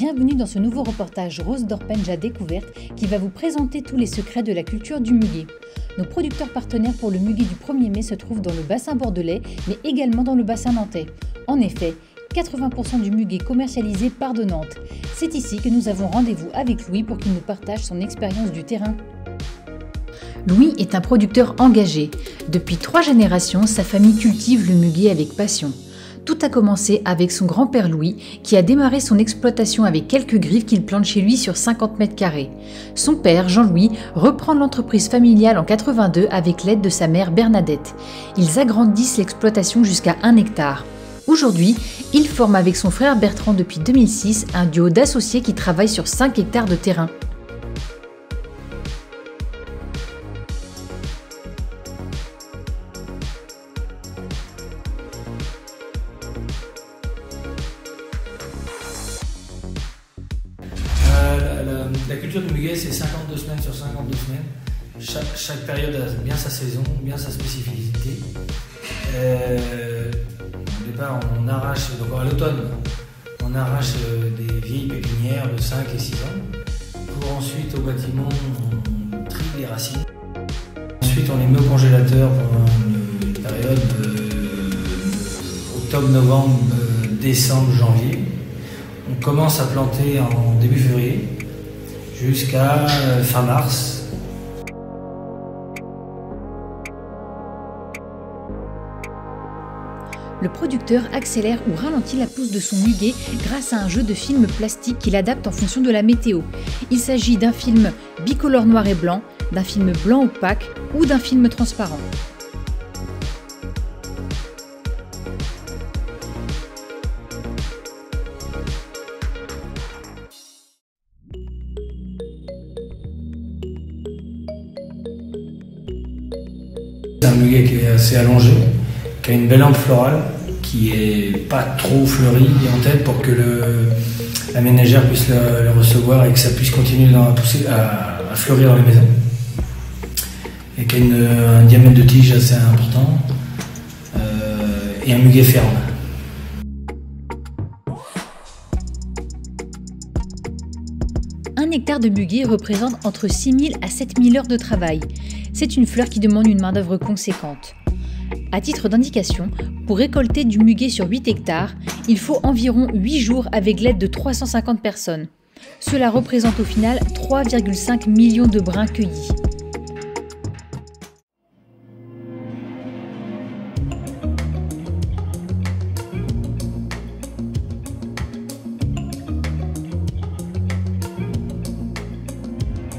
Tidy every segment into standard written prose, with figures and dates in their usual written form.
Bienvenue dans ce nouveau reportage Rose d'Orpenge à découverte qui va vous présenter tous les secrets de la culture du muguet. Nos producteurs partenaires pour le muguet du 1er mai se trouvent dans le bassin bordelais, mais également dans le bassin nantais. En effet, 80% du muguet commercialisé part de Nantes. C'est ici que nous avons rendez-vous avec Louis pour qu'il nous partage son expérience du terrain. Louis est un producteur engagé. Depuis 3 générations, sa famille cultive le muguet avec passion. Tout a commencé avec son grand-père Louis, qui a démarré son exploitation avec quelques griffes qu'il plante chez lui sur 50 mètres carrés. Son père, Jean-Louis, reprend l'entreprise familiale en 82 avec l'aide de sa mère Bernadette. Ils agrandissent l'exploitation jusqu'à 1 hectare. Aujourd'hui, il forme avec son frère Bertrand depuis 2006 un duo d'associés qui travaillent sur 5 hectares de terrain. La culture du muguet, c'est 52 semaines sur 52 semaines. Chaque période a bien sa saison, bien sa spécificité. Au départ, on arrache, donc à l'automne, on arrache des vieilles pépinières de 5 et 6 ans. Pour ensuite, au bâtiment, on trie les racines. Ensuite, on les met au congélateur pendant une période octobre, novembre, décembre, janvier. On commence à planter en début février jusqu'à fin mars. Le producteur accélère ou ralentit la pousse de son muguet grâce à un jeu de film plastique qu'il adapte en fonction de la météo. Il s'agit d'un film bicolore noir et blanc, d'un film blanc opaque ou d'un film transparent. C'est un muguet qui est assez allongé, qui a une belle lampe florale, qui est pas trop fleurie en tête pour que la ménagère puisse le recevoir et que ça puisse continuer à fleurir dans les maisons. Et qui a un diamètre de tige assez important et un muguet ferme. Un hectare de muguet représente entre 6 000 à 7 000 heures de travail. C'est une fleur qui demande une main-d'œuvre conséquente. À titre d'indication, pour récolter du muguet sur 8 hectares, il faut environ 8 jours avec l'aide de 350 personnes. Cela représente au final 3,5 millions de brins cueillis.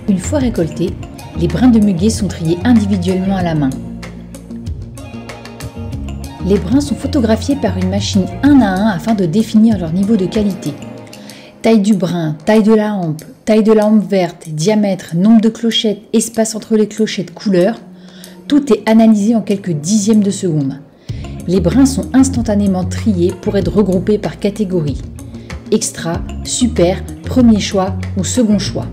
Une fois récoltés, les brins de muguet sont triés individuellement à la main. Les brins sont photographiés par une machine un à un afin de définir leur niveau de qualité. Taille du brin, taille de la hampe verte, diamètre, nombre de clochettes, espace entre les clochettes, couleur, tout est analysé en quelques dixièmes de seconde. Les brins sont instantanément triés pour être regroupés par catégorie. Extra, super, premier choix ou second choix.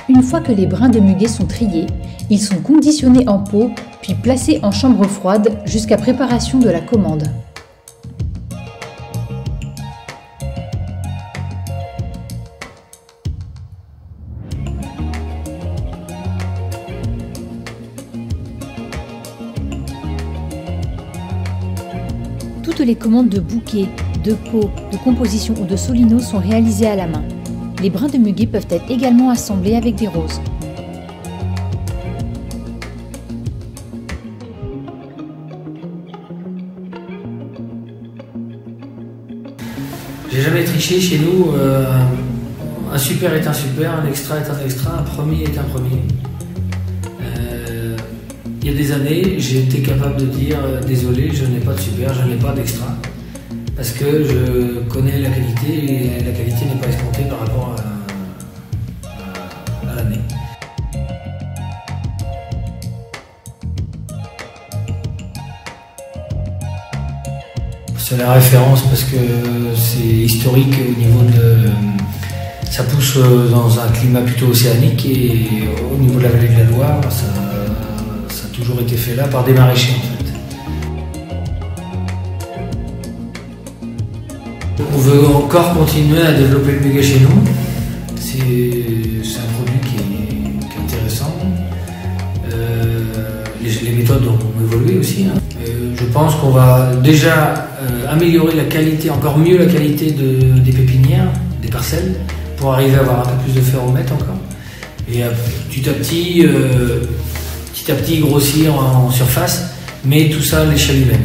Une fois que les brins de muguet sont triés, ils sont conditionnés en pot puis placés en chambre froide jusqu'à préparation de la commande. Toutes les commandes de bouquets, de pots, de composition ou de solino sont réalisées à la main. Les brins de muguet peuvent être également assemblés avec des roses. J'ai jamais triché chez nous. Un super est un super, un extra est un extra, un premier est un premier. Il y a des années, j'ai été capable de dire désolé, je n'ai pas de super, je n'ai pas d'extra. Parce que je connais la qualité et la qualité n'est pas escomptée par rapport à l'année. C'est la référence parce que c'est historique au niveau de... Ça pousse dans un climat plutôt océanique et au niveau de la vallée de la Loire, ça touche toujours été fait là par des maraîchers en fait. On veut encore continuer à développer le muguet chez nous. C'est un produit qui est intéressant. Les méthodes ont évolué aussi. Je pense qu'on va déjà améliorer la qualité, encore mieux la qualité des pépinières, des parcelles, pour arriver à avoir un peu plus de ferromètre encore. Et petit à petit grossir en surface, mais tout ça à l'échelle humaine.